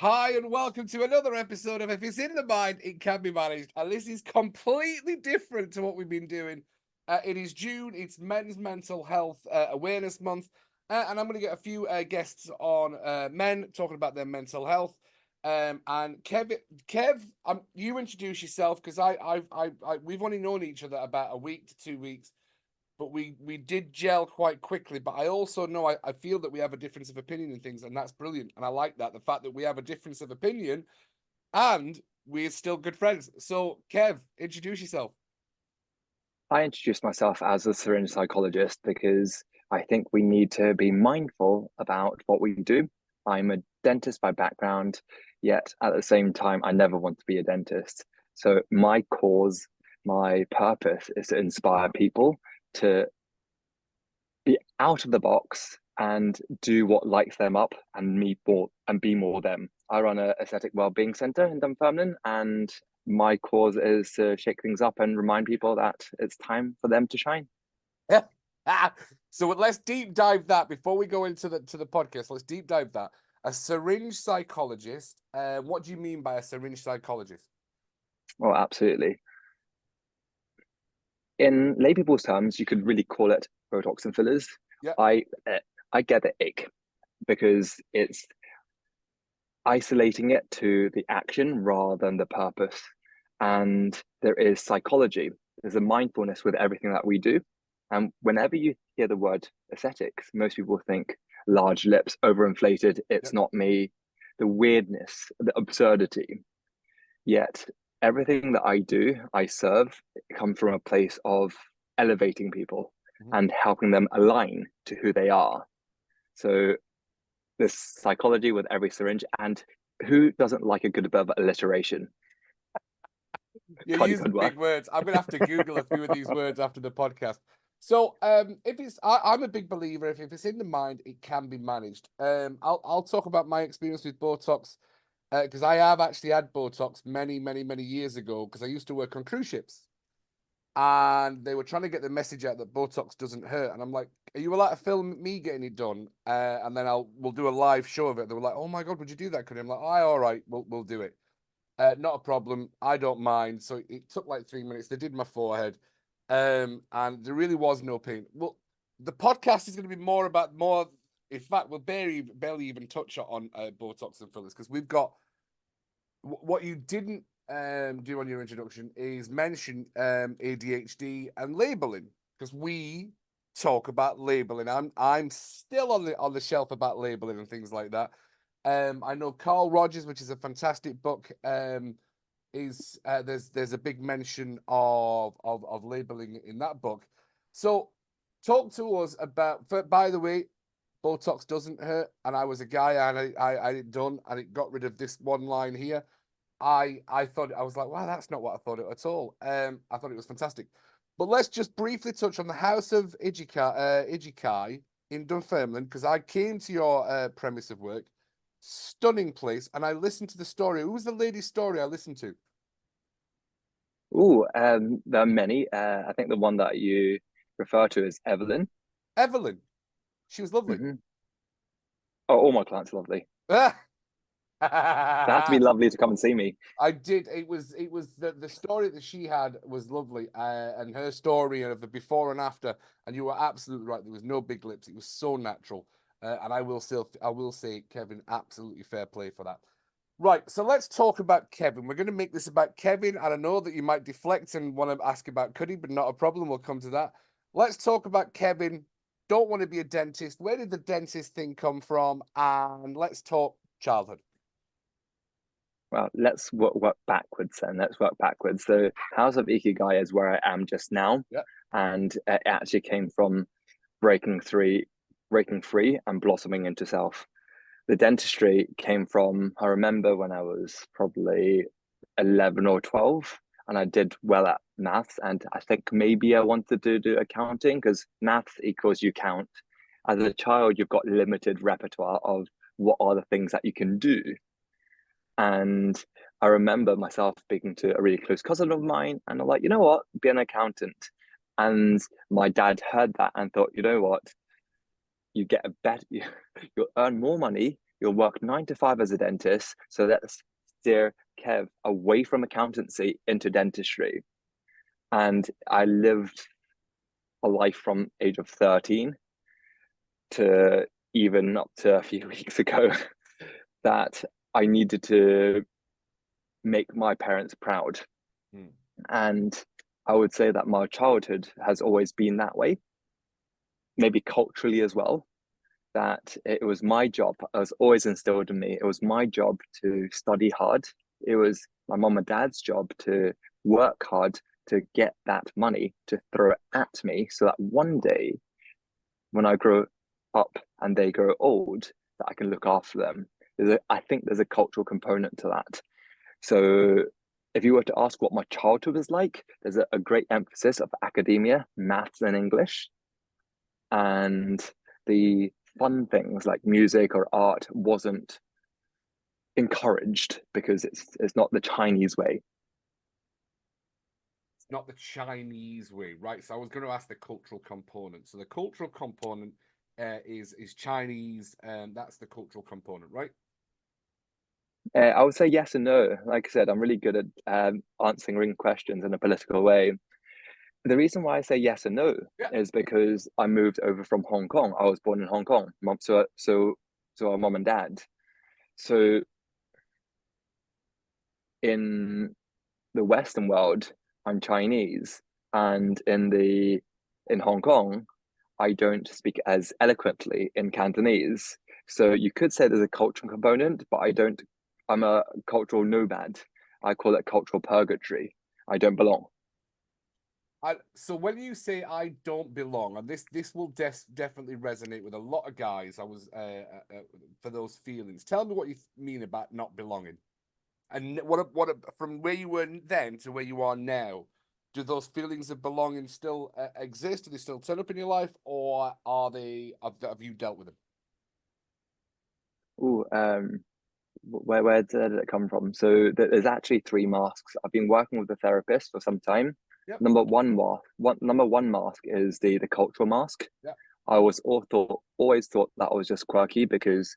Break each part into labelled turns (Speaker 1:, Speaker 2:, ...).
Speaker 1: Hi, and welcome to another episode of If It's in the Mind, It Can Be Managed. And this is completely different to what we've been doing. It is June, it's Men's Mental Health Awareness Month. And I'm going to get a few guests on men talking about their mental health. And Kev, you introduce yourself because we've only known each other about a week to 2 weeks. But we did gel quite quickly. But I also know I feel that we have a difference of opinion in things, and that's brilliant. And I like that, the fact that we have a difference of opinion and we're still good friends. So, Kev, introduce yourself.
Speaker 2: I introduced myself as a syringe psychologist because I think we need to be mindful about what we do. I'm a dentist by background, yet at the same time, I never want to be a dentist. So my cause, my purpose is to inspire people to be out of the box and do what lights them up and be more them. I run a aesthetic wellbeing center in Dunfermline, and my cause is to shake things up and remind people that it's time for them to shine.
Speaker 1: So let's deep dive that before we go into the podcast. Let's deep dive that. A syringe psychologist. What do you mean by a syringe psychologist?
Speaker 2: Oh, absolutely. In lay people's terms, you could really call it Botox and fillers.
Speaker 1: Yeah.
Speaker 2: I get the ick because it's isolating it to the action rather than the purpose. And there is psychology, there's a mindfulness with everything that we do. And whenever you hear the word aesthetics, most people think large lips, overinflated, it's not me, the weirdness, the absurdity. Yet everything that I do, I serve, comes from a place of elevating people and helping them align to who they are. So this psychology with every syringe, and who doesn't like a good bit of alliteration?
Speaker 1: You're
Speaker 2: Bloody
Speaker 1: using
Speaker 2: good
Speaker 1: big
Speaker 2: work.
Speaker 1: words. I'm gonna have to Google a few of these words after the podcast. So, if it's, I'm a big believer. If it's in the mind, it can be managed. I'll talk about my experience with Botox, because I have actually had Botox many years ago. Because I used to work on cruise ships, and they were trying to get the message out that Botox doesn't hurt. And I'm like, "Are you allowed to film me getting it done? And then we'll do a live show of it." They were like, "Oh my god, would you do that?" Could I'm like, "Aye, all right, we'll do it." Not a problem. I don't mind. So it took like 3 minutes. They did my forehead, and there really was no pain. Well, the podcast is going to be more about more. In fact, we'll barely even touch on Botox and fillers because we've got what you didn't do on your introduction is mention ADHD and labeling because we talk about labeling. I'm still on the shelf about labeling and things like that. I know Carl Rogers, which is a fantastic book. Is there's a big mention of labeling in that book. So talk to us about. By the way, Botox doesn't hurt, and I was a guy, and I had it done, and it got rid of this one line here. I thought I was like, wow, that's not what I thought it at all. I thought it was fantastic. But let's just briefly touch on the House of Igikai in Dunfermline, because I came to your premise of work. Stunning place, and I listened to the story. Who was the lady's story I listened to?
Speaker 2: Oh, there are many. I think the one that you refer to is Evelyn.
Speaker 1: Evelyn. She was lovely.
Speaker 2: Hmm. Oh, all my clients are lovely. They have to be
Speaker 1: I
Speaker 2: lovely to come and see me.
Speaker 1: did. It was the story that she had was lovely, and her story of the before and after. And you were absolutely right. There was no big lips. It was so natural. And I will say, Kevin, absolutely fair play for that. Right. So let's talk about Kevin. We're going to make this about Kevin. And I know that you might deflect and want to ask about Cuddy, but not a problem. We'll come to that. Let's talk about Kevin. Don't want to be a dentist. Where did the dentist thing come from? And let's talk childhood.
Speaker 2: Well, let's work backwards then. Let's work backwards. So, House of Ikigai is where I am just now,
Speaker 1: Yeah.
Speaker 2: and it actually came from breaking free, breaking free, and blossoming into self. The dentistry came from, I remember when I was probably 11 or 12, and I did well at maths, and I think maybe I wanted to do accounting because maths equals you count. As a child, you've got limited repertoire of what are the things that you can do. And I remember myself speaking to a really close cousin of mine, and I'm like, you know what, be an accountant. And my dad heard that and thought, you know what, you get a better, you'll earn more money, You'll work 9 to 5 as a dentist. So let's steer Kev away from accountancy into dentistry. And I lived a life from age of 13 to even up to a few weeks ago that I needed to make my parents proud. And I would say that my childhood has always been that way, maybe culturally as well, that it was my job. It was always instilled in me. It was my job to study hard. It was my mom and dad's job to work hard to get that money to throw it at me so that one day when I grow up and they grow old, that I can look after them. I think there's a cultural component to that. So if you were to ask what my childhood was like, there's a great emphasis of academia, maths and English. And the fun things like music or art wasn't encouraged because it's not the Chinese way.
Speaker 1: It's not the Chinese way, right? So I was going to ask the cultural component. So the cultural component is Chinese, and that's the cultural component, right?
Speaker 2: I would say yes and no. Like I said, I'm really good at answering questions in a political way. The reason why I say yes and no is because I moved over from Hong Kong. I was born in Hong Kong. So our mom and dad. So in the Western world, I'm Chinese, and in Hong Kong, I don't speak as eloquently in Cantonese. So you could say there's a cultural component, but I don't. I'm a cultural nomad. I call it cultural purgatory. I don't belong.
Speaker 1: So when you say I don't belong, and this will definitely resonate with a lot of guys. I was for those feelings. Tell me what you mean about not belonging, and what from where you were then to where you are now. Do those feelings of belonging still exist? Do they still turn up in your life, or are they? Have you dealt with them?
Speaker 2: Ooh, where did it come from? So there's actually 3 masks. I've been working with a therapist for some time.
Speaker 1: Yep.
Speaker 2: Number one mask is the cultural mask.
Speaker 1: Yep.
Speaker 2: I always thought that was just quirky because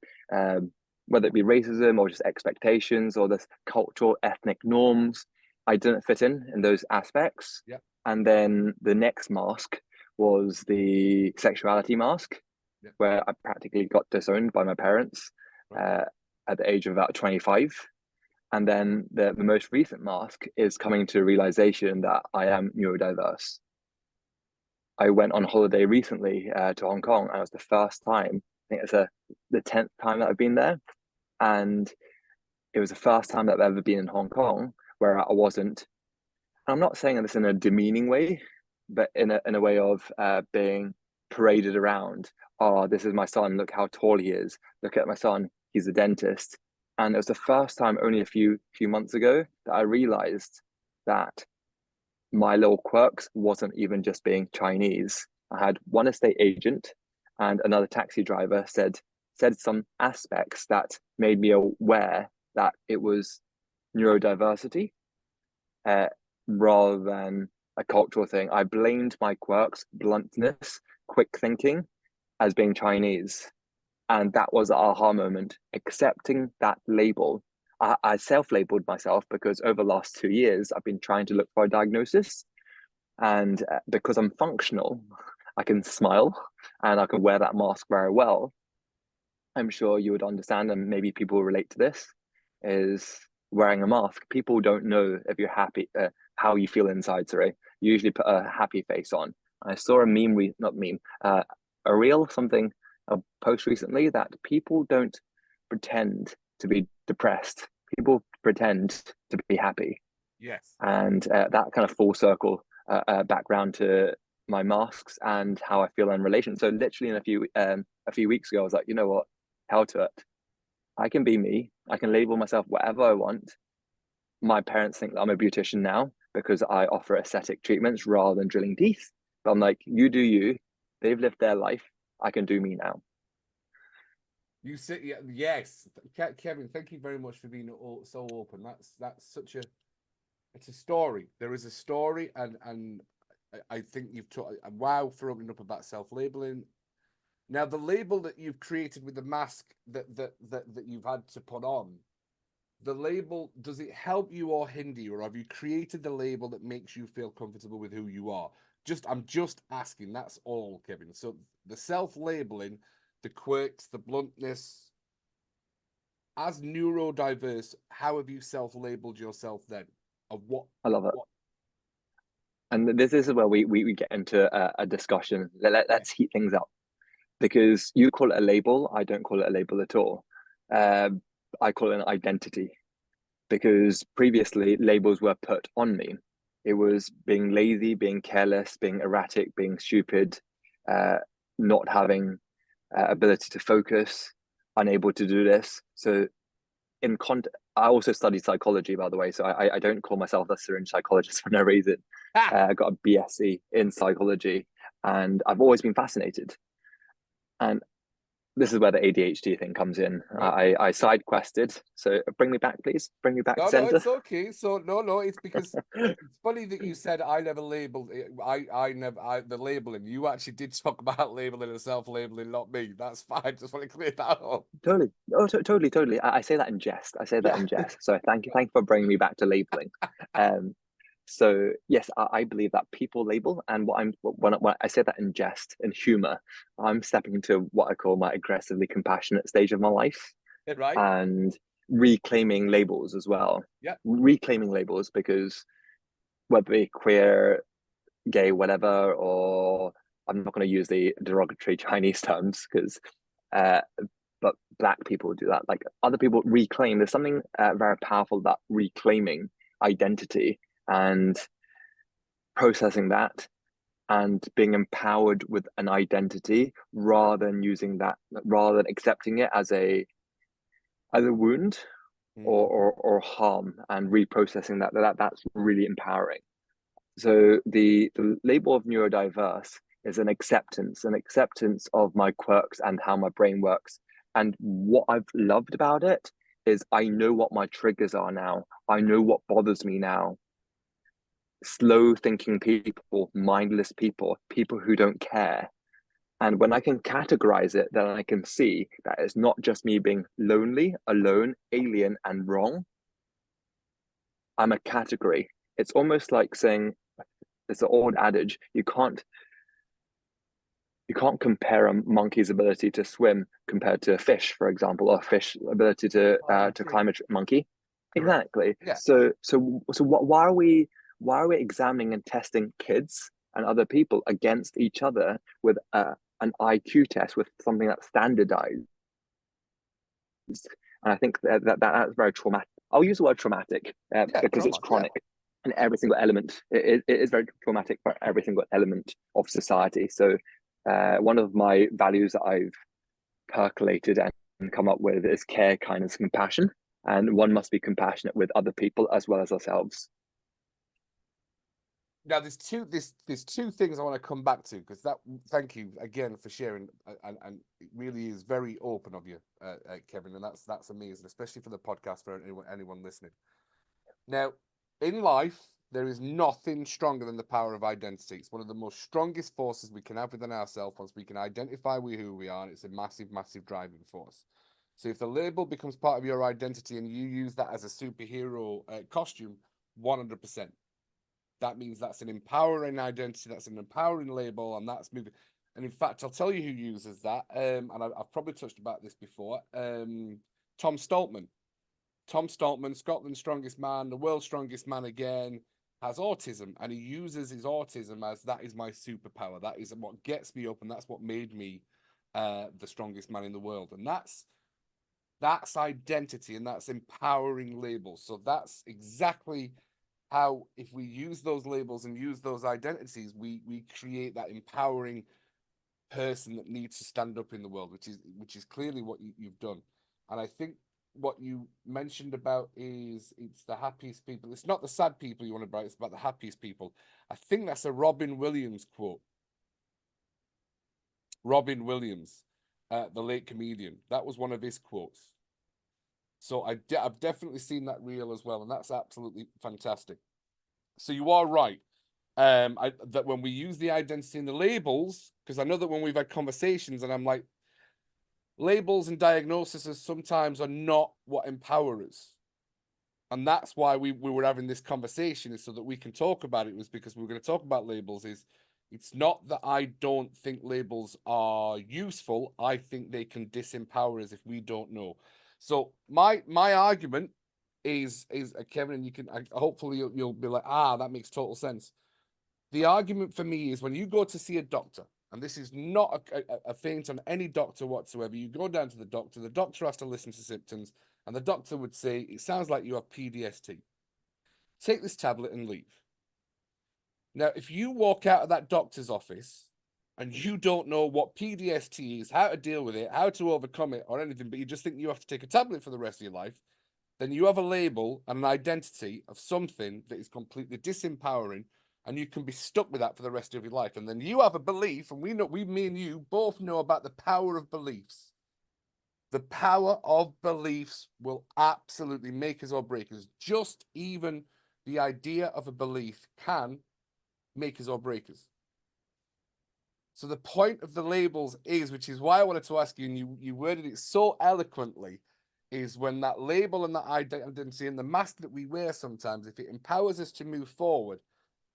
Speaker 2: whether it be racism or just expectations or this cultural ethnic norms, I didn't fit in those aspects.
Speaker 1: Yep.
Speaker 2: And then the next mask was the sexuality mask,
Speaker 1: Yep.
Speaker 2: where I practically got disowned by my parents.
Speaker 1: Right.
Speaker 2: At the age of about 25. And then the most recent mask is coming to a realization that I am neurodiverse. I went on holiday recently to Hong Kong, and it was the first time, I think it's the 10th time that I've been there. And it was the first time that I've ever been in Hong Kong where I wasn't, I'm not saying this in a demeaning way, but in a way of being paraded around. Oh, this is my son. Look how tall he is. Look at my son. He's a dentist. And it was the first time only a few months ago that I realized that my little quirks wasn't even just being Chinese. I had one estate agent and another taxi driver said some aspects that made me aware that it was neurodiversity rather than a cultural thing. I blamed my quirks, bluntness, quick thinking as being Chinese. And that was the aha moment, accepting that label. I self-labeled myself because over the last 2 years, I've been trying to look for a diagnosis. And because I'm functional, I can smile and I can wear that mask very well. I'm sure you would understand, and maybe people relate to this, is wearing a mask. People don't know if you're happy, how you feel inside, sorry. You usually put a happy face on. I saw a a reel, a post recently that people don't pretend to be depressed. People pretend to be happy.
Speaker 1: Yes.
Speaker 2: And that kind of full circle background to my masks and how I feel in relation. So literally in a few weeks ago, I was like, you know what, hell to it. I can be me. I can label myself whatever I want. My parents think that I'm a beautician now because I offer aesthetic treatments rather than drilling teeth. But I'm like, you do you. They've lived their life. I can do me now.
Speaker 1: You said yes, Kevin. Thank you very much for being so open. That's such a it's a story. There is a story, and I think you've taught. Wow, for opening up about self-labeling. Now, the label that you've created with the mask that you've had to put on, the label, does it help you or hinder you, or have you created the label that makes you feel comfortable with who you are? I'm just asking. That's all, Kevin. So the self-labeling, the quirks, the bluntness, as neurodiverse, how have you self-labeled yourself then? Of what?
Speaker 2: I love it.
Speaker 1: What?
Speaker 2: And this is where we get into a discussion. Let's heat things up, because you call it a label. I don't call it a label at all. I call it an identity, because previously labels were put on me. It was being lazy, being careless, being erratic, being stupid, not having ability to focus, unable to do this. So I also studied psychology, by the way, so I don't call myself a syringe psychologist for no reason. I got a BSc in psychology, and I've always been fascinated. And this is where the ADHD thing comes in. I side quested. So bring me back, please. Bring me back to
Speaker 1: No,
Speaker 2: center.
Speaker 1: it's okay. So no, it's because it's funny that you said I never labeled it. I never the labeling. You actually did talk about labeling and self-labeling, not me. That's fine. Just want to clear that up.
Speaker 2: Totally. Oh, totally. I say that in jest. I say that
Speaker 1: Yeah.
Speaker 2: in jest. So thank you for bringing me back to labeling. So yes, I believe that people label, and when I say that in jest, in humor, I'm stepping into what I call my aggressively compassionate stage of my life,
Speaker 1: Right.
Speaker 2: and reclaiming labels as well.
Speaker 1: Yeah.
Speaker 2: Reclaiming labels, because whether they queer, gay, whatever, or I'm not going to use the derogatory Chinese terms, because but Black people do that. Like, other people reclaim. There's something very powerful about reclaiming identity and processing that, and being empowered with an identity, rather than accepting it as a wound, or harm, and reprocessing that's really empowering. So the label of neurodiverse is an acceptance of my quirks and how my brain works. And what I've loved about it is I know what my triggers are now. I know what bothers me now. Slow thinking people, mindless people, people who don't care. And when I can categorize it, then I can see that it's not just me being lonely, alone, alien, and wrong. I'm a category. It's almost like saying, it's an old adage, you can't compare a monkey's ability to swim compared to a fish, for example, or a fish ability to climb a monkey.
Speaker 1: Correct.
Speaker 2: Exactly.
Speaker 1: Yeah.
Speaker 2: So why are we examining and testing kids and other people against each other with an IQ test, with something that's standardized? And I think that's very traumatic. I'll use the word traumatic because
Speaker 1: Trauma.
Speaker 2: it's chronic. And every single element, it is very traumatic for every single element of society. So one of my values that I've percolated and come up with is care, kindness, compassion. And one must be compassionate with other people as well as ourselves.
Speaker 1: Now, there's two things I want to come back to, because thank you again for sharing, and it really is very open of you, Kevin, and that's amazing, especially for the podcast, for anyone listening. Now, in life, there is nothing stronger than the power of identity. It's one of the most strongest forces we can have within ourselves. Once we can identify who we are, and it's a massive, massive driving force. So if the label becomes part of your identity and you use that as a superhero costume, 100%. That means that's an empowering identity, that's an empowering label, and that's moving. And in fact, I'll tell you who uses that. And I've probably touched about this before. Tom Stoltman. Tom Stoltman, Scotland's strongest man, the world's strongest man again, has autism, and he uses his autism as, that is my superpower. That is what gets me up, and that's what made me the strongest man in the world. And that's identity, and that's empowering labels. So that's exactly how, if we use those labels and use those identities, we create that empowering person that needs to stand up in the world, which is clearly what you've done. And I think what you mentioned about is, it's the happiest people. It's not the sad people you want to bright, it's about the happiest people. I think that's a Robin Williams quote. Robin Williams, the late comedian. That was one of his quotes. So I've definitely seen that reel as well, and that's absolutely fantastic. So you are right. That when we use the identity and the labels, because I know that when we've had conversations and I'm like, labels and diagnoses sometimes are not what empower us. And that's why we were having this conversation, is so that we can talk about it, was because we were going to talk about labels. It's not that I don't think labels are useful. I think they can disempower us if we don't know. So my argument is Kevin, and you can hopefully you'll be like, that makes total sense. The argument for me is when you go to see a doctor, and this is not a feint on any doctor whatsoever, you go down to the doctor has to listen to symptoms, and the doctor would say, it sounds like you have PDST. Take this tablet and leave. Now, if you walk out of that doctor's office and you don't know what PDST is, how to deal with it, how to overcome it, or anything, but you just think you have to take a tablet for the rest of your life, then you have a label and an identity of something that is completely disempowering, and you can be stuck with that for the rest of your life. And then you have a belief, and me and you both know about the power of beliefs. The power of beliefs will absolutely make us or break us. Just even the idea of a belief can make us or break us. So the point of the labels is, which is why I wanted to ask you, and you worded it so eloquently, is when that label and that identity and the mask that we wear sometimes, if it empowers us to move forward,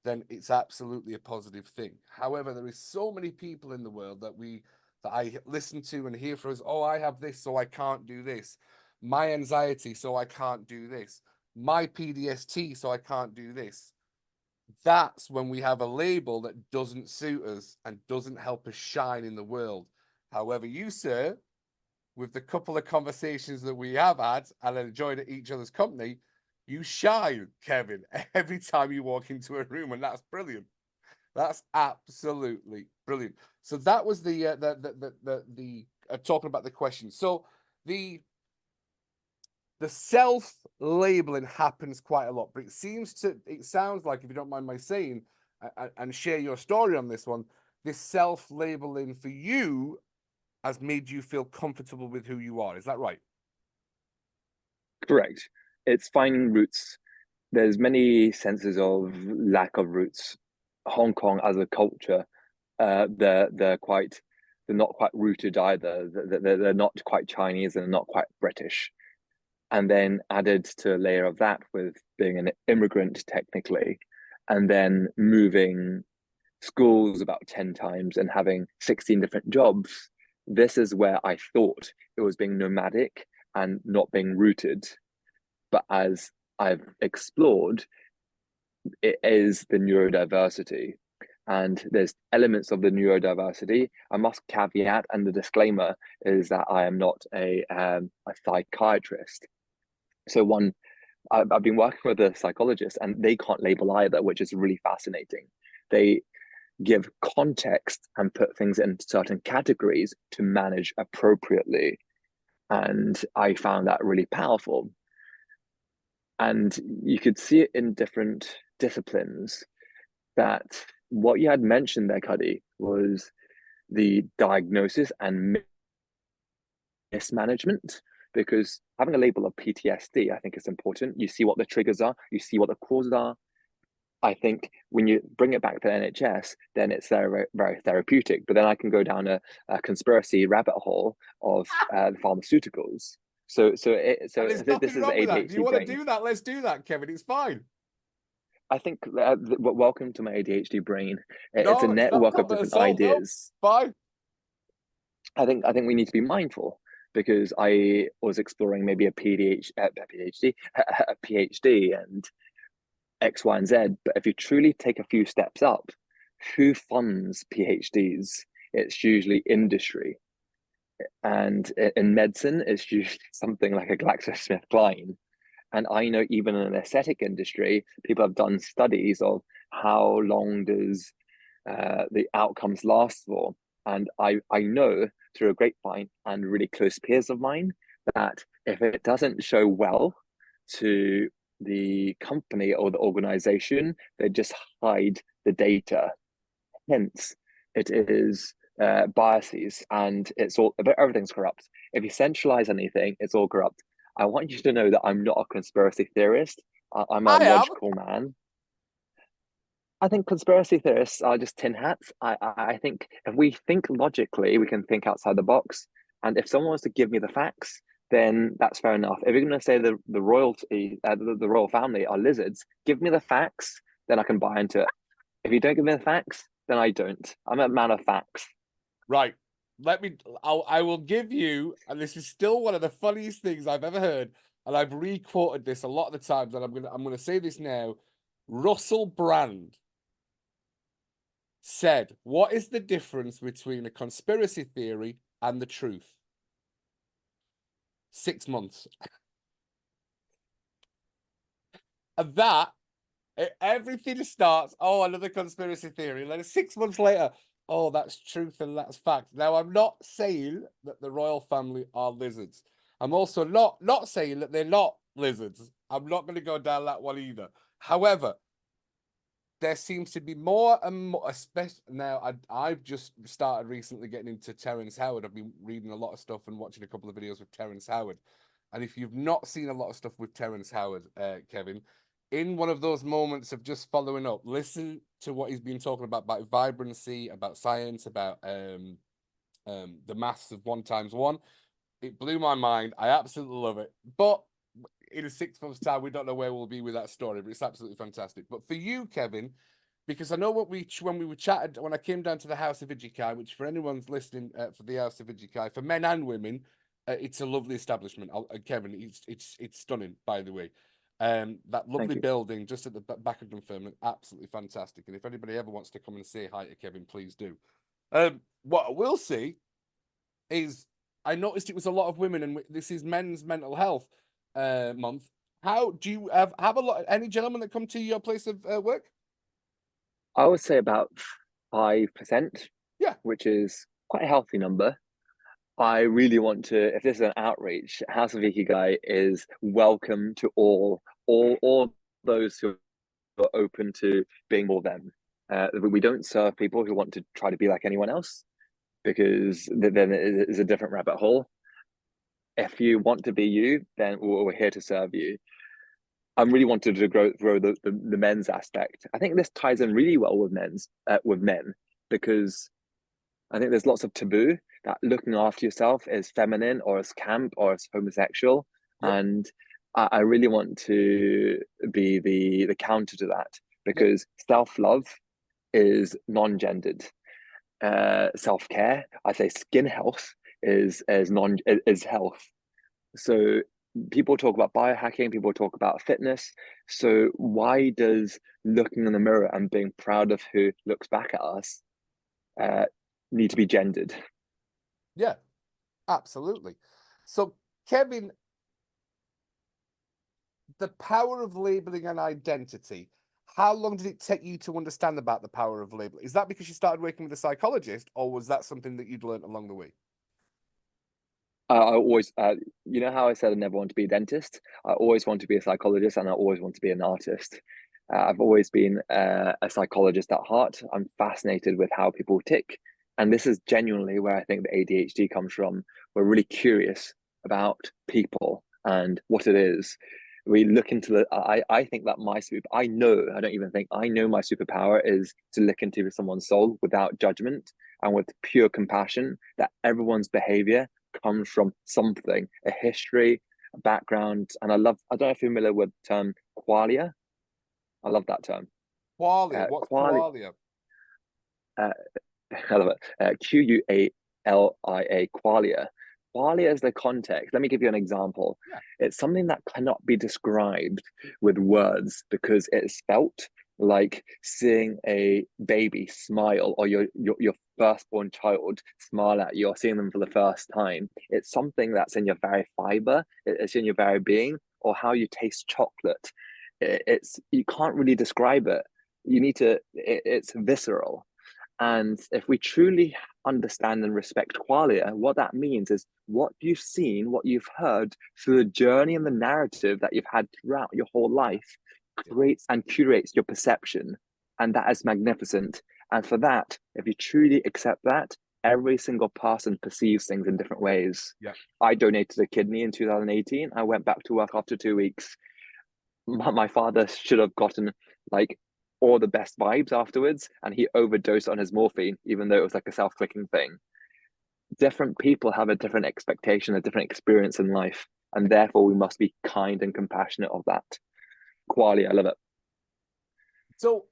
Speaker 1: then it's absolutely a positive thing. However, there is so many people in the world that I listen to and hear from us, oh, I have this, so I can't do this. My anxiety, so I can't do this. My PDST, so I can't do this. That's when we have a label that doesn't suit us and doesn't help us shine in the world. However, you, sir, with the couple of conversations that we have had and enjoyed at each other's company, you shine, Kevin, every time you walk into a room, and that's brilliant. That's absolutely brilliant. So that was the talking about the question. So the self-labeling happens quite a lot, but it sounds like, if you don't mind my saying, and share your story on this one, this self-labeling for you has made you feel comfortable with who you are. Is that right?
Speaker 2: Correct. It's finding roots. There's many senses of lack of roots. Hong Kong as a culture, they're not quite rooted either. They're not quite Chinese and not quite British. And then added to a layer of that with being an immigrant technically, and then moving schools about 10 times and having 16 different jobs. This is where I thought it was being nomadic and not being rooted. But as I've explored, it is the neurodiversity. And there's elements of the neurodiversity. I must caveat, and the disclaimer is that I am not a psychiatrist. So I've been working with a psychologist, and they can't label either, which is really fascinating. They give context and put things in certain categories to manage appropriately. And I found that really powerful. And you could see it in different disciplines, that what you had mentioned there, Cuddy, was the diagnosis and mismanagement, because having a label of PTSD, I think, is important. You see what the triggers are, you see what the causes are. I think when you bring it back to the NHS, then it's very, very therapeutic. But then I can go down a conspiracy rabbit hole of the pharmaceuticals. So
Speaker 1: There's
Speaker 2: this
Speaker 1: nothing
Speaker 2: is
Speaker 1: wrong with that. Do you
Speaker 2: ADHD
Speaker 1: want to
Speaker 2: brain.
Speaker 1: do that? Let's do that, Kevin. It's fine.
Speaker 2: I think welcome to my ADHD brain. It's a
Speaker 1: No, it's not
Speaker 2: network of
Speaker 1: combat
Speaker 2: different
Speaker 1: assault. No,
Speaker 2: ideas.
Speaker 1: fine.
Speaker 2: I think we need to be mindful, because I was exploring maybe a PhD, a PhD, and X, Y, and Z. But if you truly take a few steps up, who funds PhDs? It's usually industry. And in medicine, it's usually something like a GlaxoSmithKline. And I know even in the aesthetic industry, people have done studies of how long does the outcomes last for. And I know through a grapevine and really close peers of mine that if it doesn't show well to the company or the organization, they just hide the data. Hence, it is biases, and it's all everything's corrupt. If you centralize anything, it's all corrupt. I want you to know that I'm not a conspiracy theorist. I'm a
Speaker 1: I am.
Speaker 2: logical man. I think conspiracy theorists are just tin hats. I think if we think logically, we can think outside the box. And if someone wants to give me the facts, then that's fair enough. If you're going to say the royalty, the royal family are lizards, give me the facts, then I can buy into it. If you don't give me the facts, then I don't. I'm a man of facts.
Speaker 1: Right. I will give you, and this is still one of the funniest things I've ever heard, and I've re-quoted this a lot of the times, and I'm gonna say this now. Russell Brand said, "What is the difference between a conspiracy theory and the truth?" 6 months. And that everything starts, oh, another conspiracy theory. And then 6 months later, oh, that's truth and that's fact. Now, I'm not saying that the royal family are lizards. I'm also not saying that they're not lizards. I'm not going to go down that one either. However, there seems to be more and more, especially now. I've just started recently getting into Terrence Howard. I've been reading a lot of stuff and watching a couple of videos with Terrence Howard. And if you've not seen a lot of stuff with Terrence Howard, Kevin, in one of those moments of just following up, listen to what he's been talking about vibrancy, about science, about the maths of 1 times 1. It blew my mind. I absolutely love it. But in a 6 months' time, we don't know where we'll be with that story, but it's absolutely fantastic. But for you, Kevin, because I know when we were chatted, when I came down to the House of Igikai, which for anyone's listening for the House of Igikai, for men and women, it's a lovely establishment. Kevin, it's stunning, by the way. That lovely building just at the back of Dunfermline, absolutely fantastic. And if anybody ever wants to come and say hi to Kevin, please do. What I will say is, I noticed it was a lot of women, and this is Men's Mental Health month. How do you have any gentlemen that come to your place of work?
Speaker 2: I would say about 5%,
Speaker 1: Yeah,
Speaker 2: which is quite a healthy number. I really want to, if this is an outreach, House of Ikigai is welcome to all those who are open to being more them. We don't serve people who want to try to be like anyone else, because then it is a different rabbit hole. If you want to be you, then we're here to serve you. I'm really wanted to grow the men's aspect. I think this ties in really well with men, because I think there's lots of taboo that looking after yourself is feminine or as camp or as homosexual.
Speaker 1: yep,
Speaker 2: And I really want to be the counter to that,
Speaker 1: yep,
Speaker 2: because self-love is non-gendered. Self-care, I say skin health is health. So people talk about biohacking, people talk about fitness. So why does looking in the mirror and being proud of who looks back at us uh, need to be gendered?
Speaker 1: yeah, absolutely. So, Kevin, the power of labeling an identity. How long did it take you to understand about the power of labeling? Is that because you started working with a psychologist, or was that something that you'd learned along the way?
Speaker 2: I always, you know how I said I never want to be a dentist? I always want to be a psychologist, and I always want to be an artist. I've always been a psychologist at heart. I'm fascinated with how people tick. And this is genuinely where I think the ADHD comes from. We're really curious about people and what it is. We look into I think that I know, I don't even think, I know my superpower is to look into someone's soul without judgment and with pure compassion, that everyone's behavior comes from something, a history, a background. And I don't know if you're familiar with the term qualia. I love that term.
Speaker 1: Qualia. What's
Speaker 2: Qualia,
Speaker 1: qualia?
Speaker 2: uh, I love it. Qualia, qualia. Qualia is the context. Let me give you an example.
Speaker 1: Yeah.
Speaker 2: It's something that cannot be described with words, because it's felt like seeing a baby smile, or your firstborn child smile at you, or seeing them for the first time. It's something that's in your very fiber. It's in your very being, or how you taste chocolate. It's you can't really describe it. You need to. It's visceral. And if we truly understand and respect qualia, what that means is what you've seen, what you've heard through the journey and the narrative that you've had throughout your whole life creates and curates your perception. And that is magnificent. And for that, if you truly accept that, every single person perceives things in different ways.
Speaker 1: Yeah.
Speaker 2: I donated a kidney in 2018. I went back to work after 2 weeks. My father should have gotten like all the best vibes afterwards, and he overdosed on his morphine, even though it was like a self-clicking thing. Different people have a different expectation, a different experience in life, and therefore we must be kind and compassionate of that. Quality, I love it.
Speaker 1: So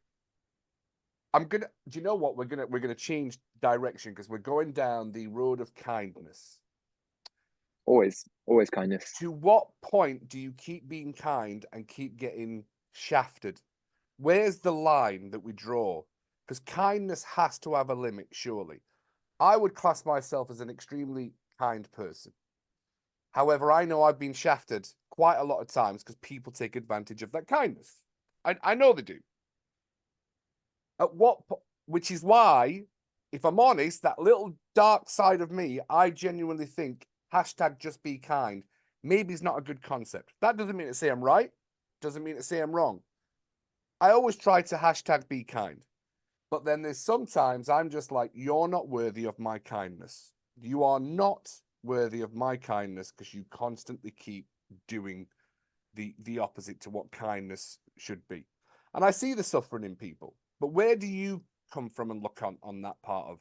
Speaker 1: do you know what? We're gonna change direction because we're going down the road of kindness.
Speaker 2: Always kindness.
Speaker 1: To what point do you keep being kind and keep getting shafted? Where's the line that we draw? Because kindness has to have a limit, surely. I would class myself as an extremely kind person. However, I know I've been shafted quite a lot of times because people take advantage of that kindness. I know they do. Which is why, if I'm honest, that little dark side of me, I genuinely think hashtag just be kind maybe is not a good concept. That doesn't mean to say I'm right. Doesn't mean to say I'm wrong. I always try to hashtag be kind. But then there's sometimes I'm just like, you're not worthy of my kindness. You are not worthy of my kindness because you constantly keep doing the opposite to what kindness should be. And I see the suffering in people. But where do you come from and look on that part of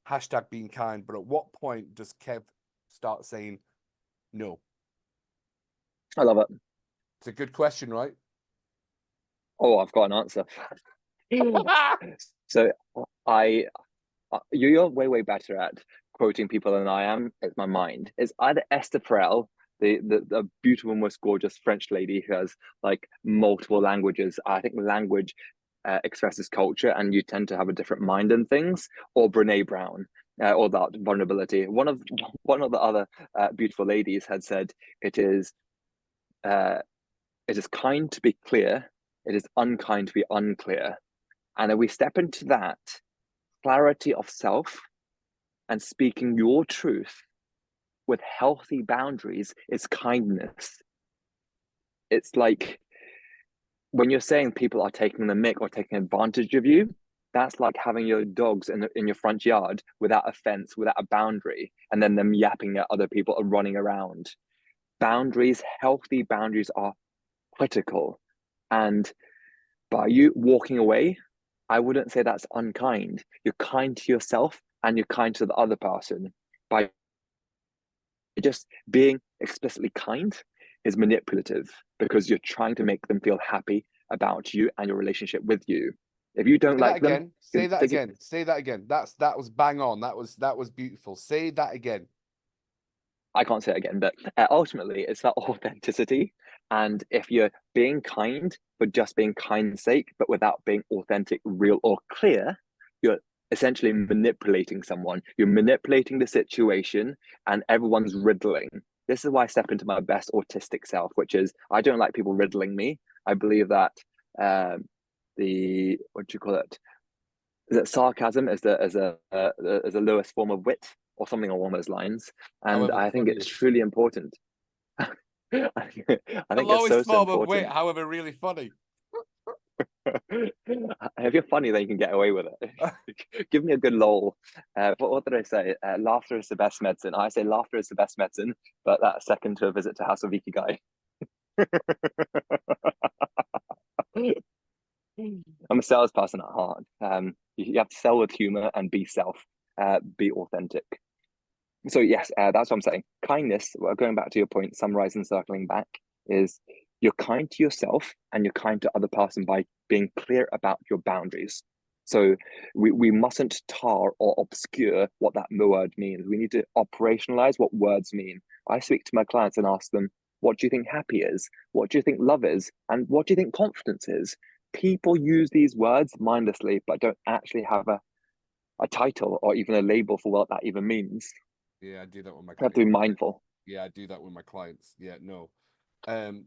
Speaker 1: hashtag being kind? But at what point does Kev start saying no?
Speaker 2: I love it.
Speaker 1: It's a good question, right?
Speaker 2: Oh, I've got an answer. So you're way better at quoting people than I am. It's my mind. It's either Esther Perel, the beautiful, most gorgeous French lady who has like multiple languages. I think language expresses culture, and you tend to have a different mind in things. Or Brene Brown, or that vulnerability. One of the other beautiful ladies had said it is kind to be clear. It is unkind to be unclear. And if we step into that clarity of self and speaking your truth with healthy boundaries is kindness. It's like when you're saying people are taking the mick or taking advantage of you, that's like having your dogs in your front yard without a fence, without a boundary, and then them yapping at other people and running around. Boundaries, healthy boundaries are critical. And by you walking away, I wouldn't say that's unkind. You're kind to yourself and you're kind to the other person. By just being explicitly kind is manipulative because you're trying to make them feel happy about you and your relationship with you. If you don't
Speaker 1: Say that
Speaker 2: like them,
Speaker 1: again. Say that again. Say that again. That was bang on. That was beautiful. Say that again.
Speaker 2: I can't say it again, but ultimately it's that authenticity. And if you're being kind for just being kind's sake, but without being authentic, real, or clear, you're essentially manipulating someone. You're manipulating the situation, and everyone's riddling. This is why I step into my best autistic self, which is I don't like people riddling me. I believe that the what do you call it? Is it sarcasm as a lowest form of wit or something along those lines? And
Speaker 1: However, the
Speaker 2: I think it's
Speaker 1: funniest.
Speaker 2: truly important. I think
Speaker 1: The
Speaker 2: it's
Speaker 1: lowest
Speaker 2: so
Speaker 1: form of wit,
Speaker 2: important.
Speaker 1: however, really funny.
Speaker 2: If you're funny, then you can get away with it. Give me a good lol. What did I say? Laughter is the best medicine. I say laughter is the best medicine, but that's second to a visit to House of Igikai. I'm a salesperson at heart. You have to sell with humor and be self, be authentic. So yes, that's what I'm saying. Kindness, well, going back to your point, summarizing, circling back, is you're kind to yourself and you're kind to other person by being clear about your boundaries. So we mustn't tar or obscure what that word means. We need to operationalize what words mean. I speak to my clients and ask them, what do you think happy is? What do you think love is? And what do you think confidence is? People use these words mindlessly, but don't actually have a title or even a label for what that even means.
Speaker 1: Yeah, I do that with my
Speaker 2: You have to
Speaker 1: clients.
Speaker 2: be mindful.
Speaker 1: Yeah, I do that with my clients. Yeah, no.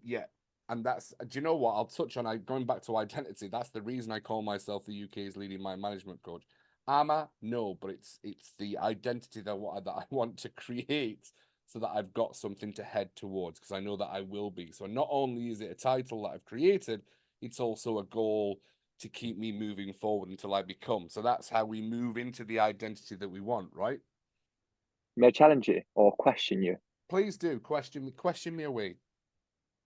Speaker 1: Yeah. And that's, do you know what? I'll touch on going back to identity. That's the reason I call myself the UK's leading mind management coach. Am I? No, but it's the identity that I want to create so that I've got something to head towards because I know that I will be. So not only is it a title that I've created, it's also a goal to keep me moving forward until I become. So that's how we move into the identity that we want, right?
Speaker 2: May I challenge you or question you?
Speaker 1: Please do question me away.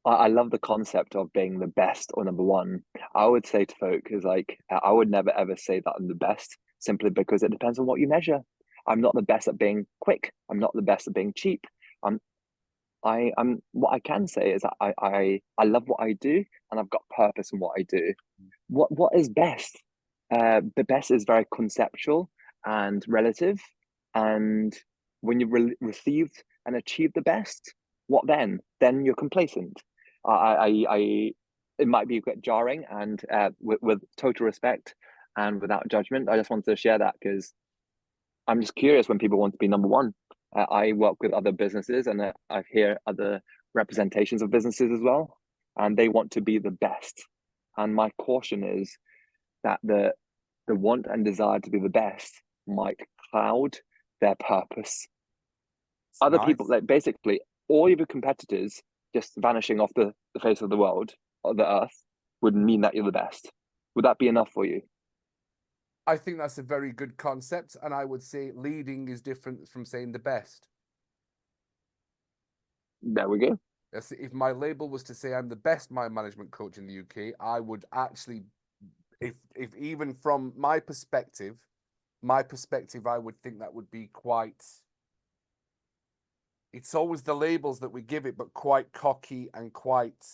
Speaker 2: I love the concept of being the best or number one. I would say to folk is like, I would never ever say that I'm the best simply because it depends on what you measure. I'm not the best at being quick. I'm not the best at being cheap. I'm I'm what I can say is that I love what I do and I've got purpose in what I do. What is best? The best is very conceptual and relative. And when you received and achieved the best, what then? Then you're complacent. I it might be a bit jarring, and with total respect and without judgment, I just wanted to share that because I'm just curious when people want to be number one. I work with other businesses and I hear other representations of businesses as well, and they want to be the best. And my caution is that the want and desire to be the best might cloud their purpose.
Speaker 1: It's
Speaker 2: Other people,
Speaker 1: nice.
Speaker 2: like basically all your competitors just vanishing off the face of the world or the earth would mean that you're the best. Would that be enough for you?
Speaker 1: I think that's a very good concept, and I would say leading is different from saying the best.
Speaker 2: There we go.
Speaker 1: If my label was to say I'm the best mind management coach in the UK, I would actually, if even from my perspective, I would think that would be quite. It's always the labels that we give it, but quite cocky and quite,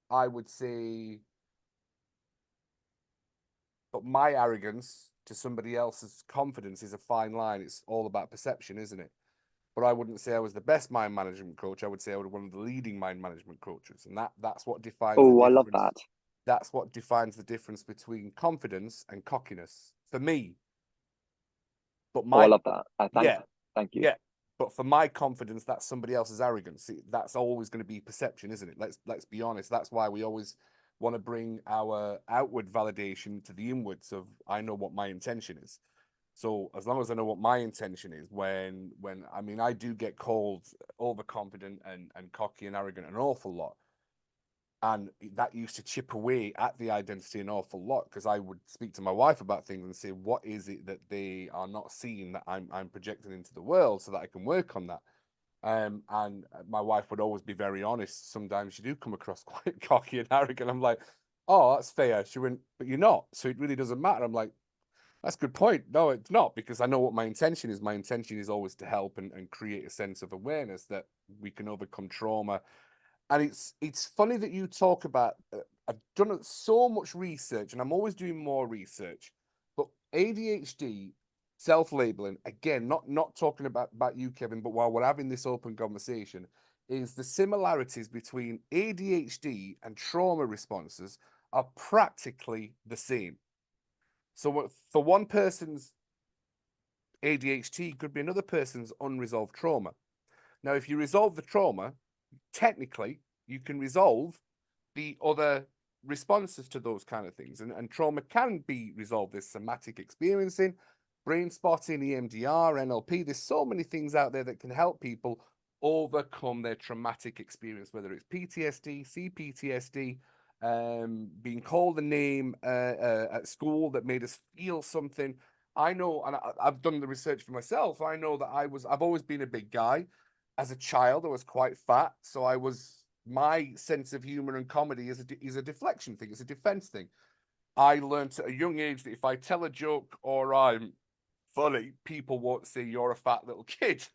Speaker 1: I would say. But my arrogance to somebody else's confidence is a fine line. It's all about perception, isn't it? But I wouldn't say I was the best mind management coach. I would say I was one of the leading mind management coaches, and that's what defines the
Speaker 2: Oh, I love
Speaker 1: difference.
Speaker 2: that.
Speaker 1: That's what defines the difference between confidence and cockiness for me. But
Speaker 2: Oh, I
Speaker 1: my
Speaker 2: love that.
Speaker 1: yeah,
Speaker 2: Thank you.
Speaker 1: yeah. But for my confidence, that's somebody else's arrogance. That's always going to be perception, isn't it? Let's be honest. That's why we always want to bring our outward validation to the inwards of I know what my intention is. So as long as I know what my intention is, when I mean I do get called overconfident and cocky and arrogant an awful lot, and that used to chip away at the identity an awful lot because I would speak to my wife about things and say, what is it that they are not seeing that I'm projecting into the world so that I can work on that. And my wife would always be very honest. Sometimes you do come across quite cocky and arrogant. I'm like, oh, that's fair. She went, but you're not. So it really doesn't matter. I'm like, that's a good point. No, it's not, because I know what my intention is. My intention is always to help and create a sense of awareness that we can overcome trauma. And it's funny that you talk about. I've done so much research, and I'm always doing more research. But ADHD, self-labeling, again, not talking about you, Kevin, but while we're having this open conversation, is the similarities between ADHD and trauma responses are practically the same. So for one person's ADHD could be another person's unresolved trauma. Now, if you resolve the trauma, technically you can resolve the other responses to those kind of things. And trauma can be resolved. There's somatic experiencing, brain spotting, EMDR, NLP. There's so many things out there that can help people overcome their traumatic experience, whether it's PTSD, CPTSD, being called a name at school that made us feel something. I know, and I've done the research for myself. I know that I've always been a big guy. As a child, I was quite fat, so my sense of humor and comedy is a deflection thing. It's a defense thing. I learned at a young age that if I tell a joke or I'm funny, people won't say you're a fat little kid.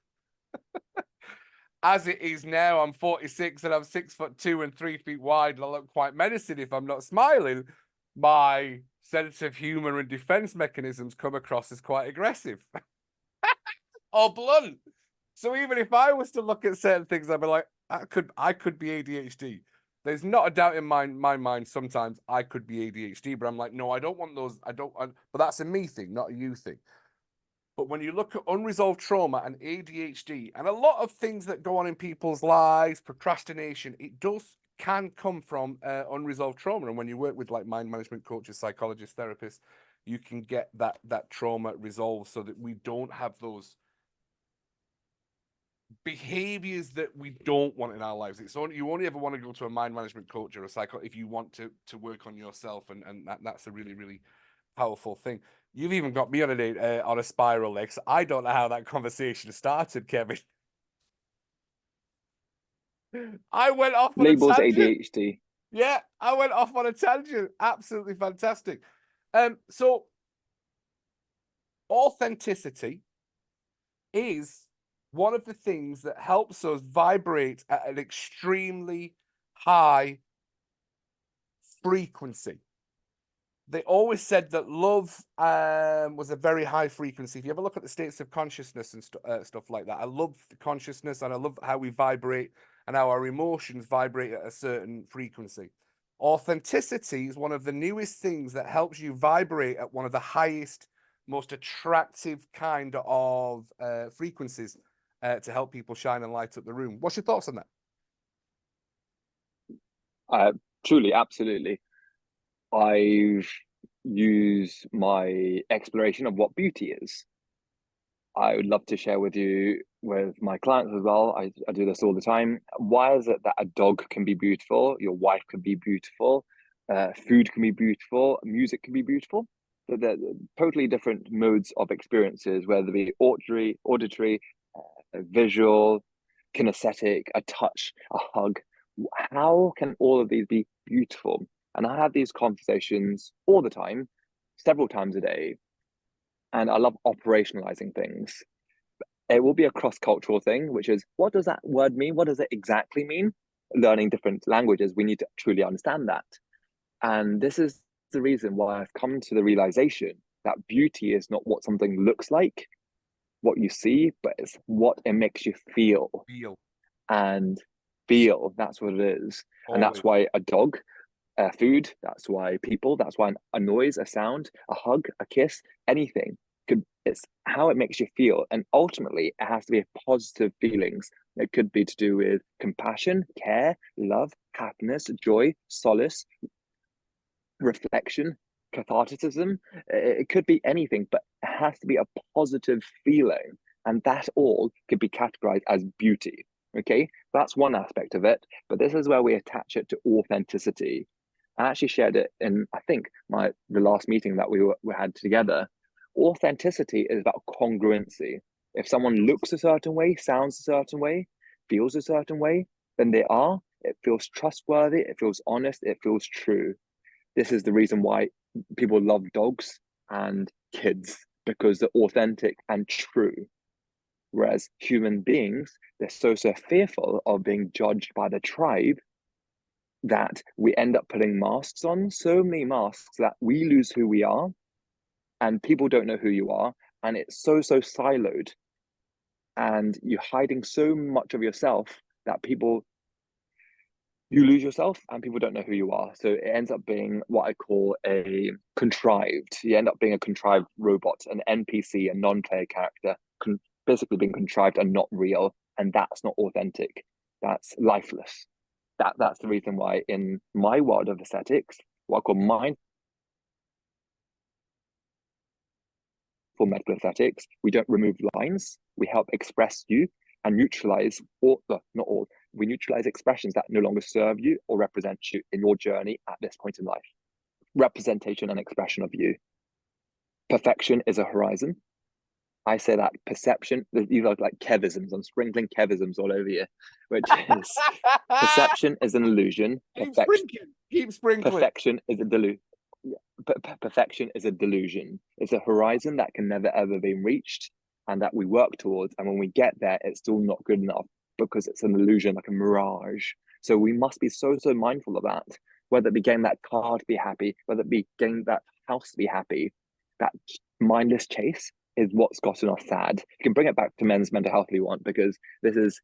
Speaker 1: As it is now, I'm 46 and I'm 6'2" and 3 feet wide, and I look quite menacing if I'm not smiling. My sense of humor and defense mechanisms come across as quite aggressive or blunt. So even if I was to look at certain things, I'd be like, I could be ADHD. There's not a doubt in my mind. Sometimes I could be ADHD, but I'm like, no, I don't want those. But that's a me thing, not a you thing. But when you look at unresolved trauma and ADHD and a lot of things that go on in people's lives, procrastination, can come from unresolved trauma. And when you work with like mind management coaches, psychologists, therapists, you can get that trauma resolved so that we don't have those behaviors that we don't want in our lives. You only ever want to go to a mind management coach or a psycho if you want to work on yourself, and that's a really really powerful thing. You've even got me on a spiral, Lex. I don't know how that conversation started, Kevin. I went off on a
Speaker 2: Labels
Speaker 1: tangent.
Speaker 2: ADHD.
Speaker 1: Yeah, I went off on a tangent. Absolutely fantastic. So authenticity is one of the things that helps us vibrate at an extremely high frequency. They always said that love was a very high frequency. If you ever look at the states of consciousness and stuff like that, I love the consciousness and I love how we vibrate and how our emotions vibrate at a certain frequency. Authenticity is one of the newest things that helps you vibrate at one of the highest, most attractive kind of frequencies to help people shine and light up the room. What's your thoughts on that?
Speaker 2: Truly, absolutely. I've used my exploration of what beauty is. I would love to share with you, with my clients as well. I do this all the time. Why is it that a dog can be beautiful? Your wife can be beautiful. Food can be beautiful. Music can be beautiful. They're totally different modes of experiences, whether it be auditory, visual, kinesthetic, a touch, a hug. How can all of these be beautiful? And I have these conversations all the time, several times a day, and I love operationalizing things. It will be a cross-cultural thing, which is, what does that word mean? What does it exactly mean? Learning different languages, we need to truly understand that. And this is the reason why I've come to the realization that beauty is not what something looks like, what you see, but it's what it makes you feel.
Speaker 1: Feel.
Speaker 2: And feel, that's what it is. And that's why a dog, food, that's why people, that's why a noise, a sound, a hug, a kiss, anything it's how it makes you feel. And ultimately it has to be positive feelings. It could be to do with compassion, care, love, happiness, joy, solace, reflection, catharticism. It could be anything, but it has to be a positive feeling, and that all could be categorized as beauty. Okay, that's one aspect of it, but this is where we attach it to authenticity. I actually shared it in, I think, the last meeting that we had together. Authenticity is about congruency. If someone looks a certain way, sounds a certain way, feels a certain way, then they are. It feels trustworthy, it feels honest, it feels true. This is the reason why people love dogs and kids, because they're authentic and true. Whereas human beings, they're so fearful of being judged by the tribe that we end up putting masks on, so many masks, that we lose who we are and people don't know who you are. And it's so siloed, and you're hiding so much of yourself that you lose yourself and people don't know who you are. So it ends up being what I call a contrived. You end up being a contrived robot, an NPC, a non-player character, basically being contrived and not real. And that's not authentic. That's lifeless. That's the reason why in my world of aesthetics, what I call mindful medical aesthetics, we don't remove lines. We help express you and neutralize we neutralize expressions that no longer serve you or represent you in your journey at this point in life. Representation and expression of you. Perfection is a horizon. I say that perception, these are like KEVisms. I'm sprinkling KEVisms all over you, which is perception is an illusion.
Speaker 1: Keep sprinkling.
Speaker 2: Perfection is a delusion. Perfection is a delusion. It's a horizon that can never ever be reached and that we work towards. And when we get there, it's still not good enough because it's an illusion, like a mirage. So we must be so mindful of that, whether it be getting that car to be happy, whether it be getting that house to be happy. That mindless chase is what's gotten us sad. You can bring it back to men's mental health if you want, because this is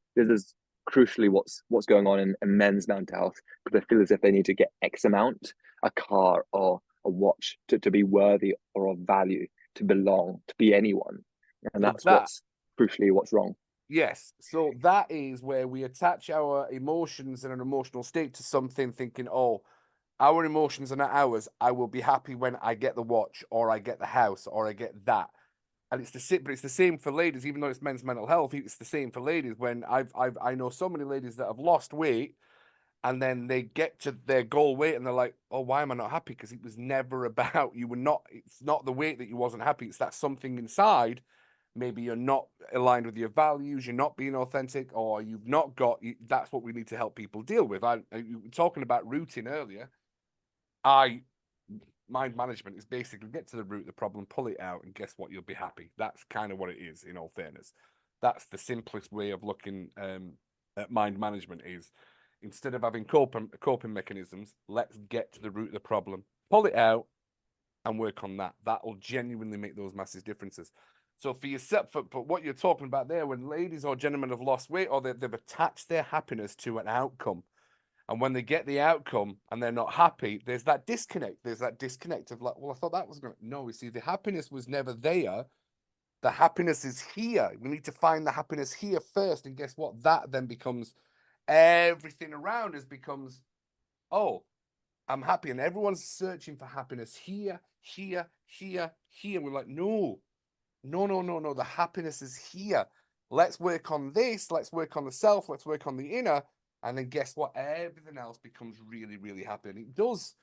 Speaker 2: crucially what's going on in men's mental health, because they feel as if they need to get X amount, a car or a watch, to be worthy or of value, to belong, to be anyone. And that's what's crucially what's wrong.
Speaker 1: Yes. So that is where we attach our emotions and an emotional state to something, thinking, oh, our emotions are not ours. I will be happy when I get the watch or I get the house or I get that. And it's the same for ladies, even though it's men's mental health. It's the same for ladies. When I know so many ladies that have lost weight, and then they get to their goal weight and they're like, oh, why am I not happy? Because it was never about, it's not the weight that you wasn't happy. It's that something inside maybe you're not aligned with your values, you're not being authentic, or you've not got, that's what we need to help people deal with. You were talking about rooting earlier. Mind management is basically get to the root of the problem, pull it out, and guess what? You'll be happy. That's kind of what it is, in all fairness. That's the simplest way of looking at mind management is, instead of having coping mechanisms, let's get to the root of the problem, pull it out, and work on that. That will genuinely make those massive differences. So for yourself, for what you're talking about there, when ladies or gentlemen have lost weight or they've attached their happiness to an outcome, and when they get the outcome and they're not happy, there's that disconnect. There's that disconnect of like, well, I thought that was going to... No, you see, the happiness was never there. The happiness is here. We need to find the happiness here first. And guess what? That then becomes everything around us becomes, oh, I'm happy. And everyone's searching for happiness here, here, here, here. We're like, no. The happiness is here. Let's work on this. Let's work on the self. Let's work on the inner. And then guess what? Everything else becomes really, really happy. And it does.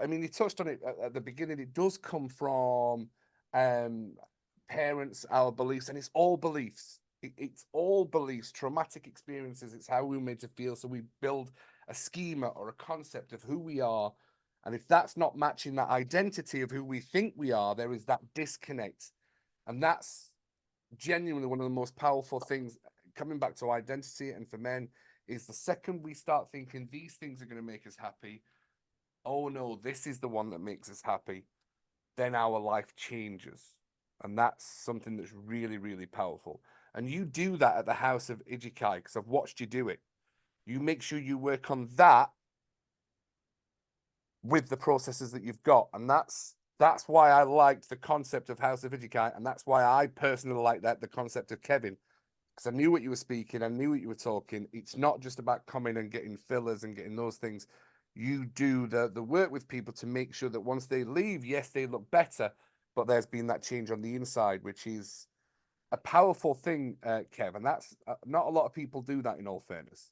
Speaker 1: I mean, you touched on it at the beginning. It does come from parents, our beliefs, and it's all beliefs. It's all beliefs, traumatic experiences. It's how we were made to feel. So we build a schema or a concept of who we are. And if that's not matching that identity of who we think we are, there is that disconnect. And that's genuinely one of the most powerful things, coming back to identity, and for men, is the second we start thinking these things are going to make us happy, oh no, this is the one that makes us happy, then our life changes. And that's something that's really, really powerful. And you do that at the House of Igikai, because I've watched you do it. You make sure you work on that with the processes that you've got. And that's why I liked the concept of House of Igikai, and that's why I personally like the concept of Kevin, because I knew what you were speaking, I knew what you were talking. It's not just about coming and getting fillers and getting those things. You do the work with people to make sure that once they leave, yes, they look better, but there's been that change on the inside, which is a powerful thing, Kev. And that's not a lot of people do that, in all fairness.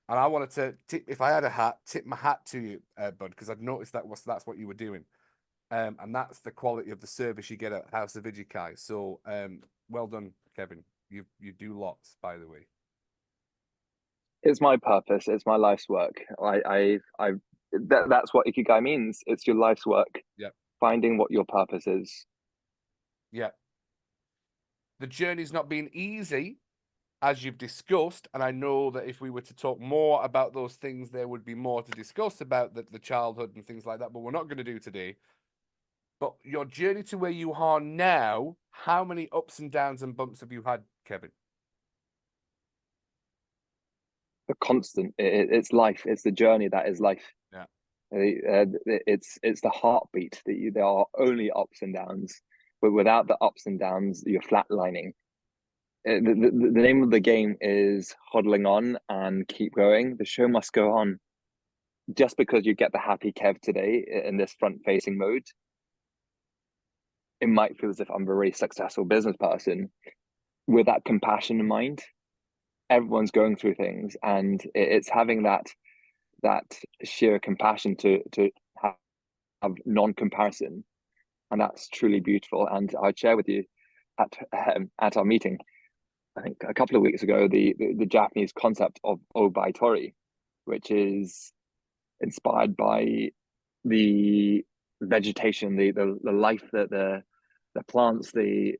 Speaker 1: And I wanted to, if I had a hat, tip my hat to you, Bud, because I'd noticed that's what you were doing. And that's the quality of the service you get at House of Igikai. So well done, Kevin. You do lots, by the way.
Speaker 2: It's my purpose. It's my life's work. That's what Ikigai means. It's your life's work.
Speaker 1: Yeah.
Speaker 2: Finding what your purpose is.
Speaker 1: Yeah. The journey's not been easy, as you've discussed, and I know that if we were to talk more about those things, there would be more to discuss about the childhood and things like that, but we're not going to do today. But your journey to where you are now, how many ups and downs and bumps have you had, Kevin?
Speaker 2: The constant. It's life. It's the journey that is life.
Speaker 1: Yeah.
Speaker 2: It's the heartbeat. There are only ups and downs, but without the ups and downs, you're flatlining. The name of the game is hodling on and keep going. The show must go on. Just because you get the happy Kev today in this front-facing mode, it might feel as if I'm a very successful business person. With that compassion in mind, everyone's going through things, and it's having that sheer compassion to have non-comparison, and that's truly beautiful. And I'd share with you at our meeting, I think a couple of weeks ago, the Japanese concept of obaitori, which is inspired by the vegetation, the life, the plants, the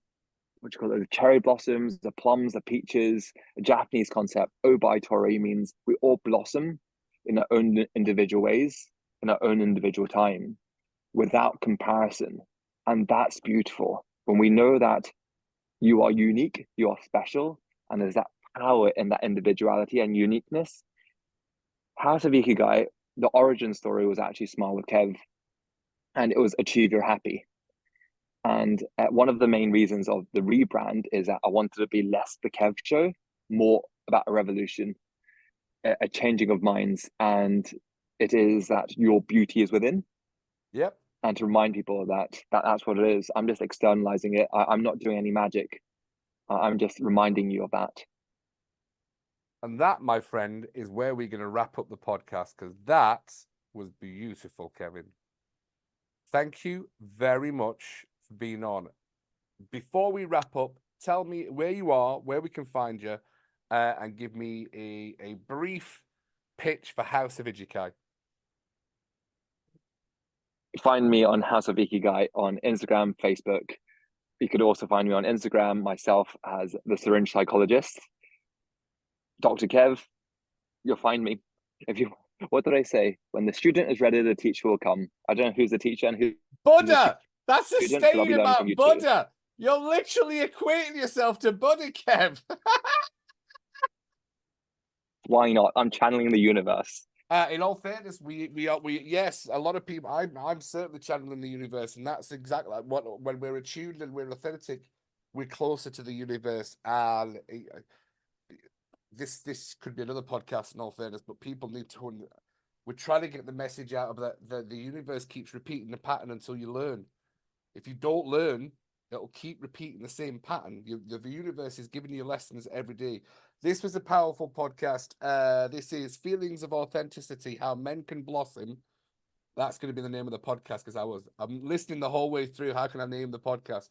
Speaker 2: cherry blossoms, the plums, the peaches. A Japanese concept. Obaitori means we all blossom in our own individual ways, in our own individual time, without comparison. And that's beautiful. When we know that you are unique, you are special, and there's that power in that individuality and uniqueness. House of Ikigai, the origin story was actually Smile with Kev, and it was Achieve Your Happy. And one of the main reasons of the rebrand is that I wanted to be less the Kev show, more about a revolution, a changing of minds. And it is that your beauty is within.
Speaker 1: Yep.
Speaker 2: And to remind people that's what it is. I'm just externalizing it. I'm not doing any magic. I'm just reminding you of that.
Speaker 1: And that, my friend, is where we're going to wrap up the podcast, because that was beautiful, Kevin. Thank you very much for being on. Before we wrap up, tell me where you are, where we can find you, and give me a brief pitch for House of Igikai.
Speaker 2: Find me on House of Igikai on Instagram, Facebook. You could also find me on Instagram myself as the Syringe Psychologist. Dr. Kev, you'll find me. If you, what did I say? When the student is ready, the teacher will come. I don't know who's the teacher and who's
Speaker 1: Buddha! That's the
Speaker 2: student, but I'll be
Speaker 1: statement
Speaker 2: learning from
Speaker 1: about
Speaker 2: you too.
Speaker 1: Buddha! You're literally equating yourself to Buddha, Kev.
Speaker 2: Why not? I'm channeling the universe.
Speaker 1: In all fairness, we yes, a lot of people. I'm certainly channeling the universe, and that's exactly like what when we're attuned and we're authentic, we're closer to the universe. And this could be another podcast. In all fairness, but people need to. We're trying to get the message out of that. The universe keeps repeating the pattern until you learn. If you don't learn, it'll keep repeating the same pattern. The universe is giving you lessons every day. This was a powerful podcast. This is Feelings of Authenticity, How Men Can Blossom. That's going to be the name of the podcast because I'm listening the whole way through. How can I name the podcast?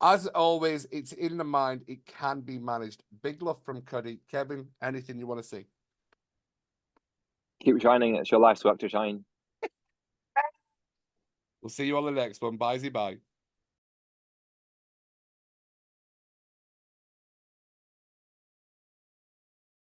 Speaker 1: As always, it's in the mind. It can be managed. Big love from Cuddy. Kevin, anything you want to say?
Speaker 2: Keep shining. It's your life's work to shine.
Speaker 1: We'll see you on the next one. Bye, bye.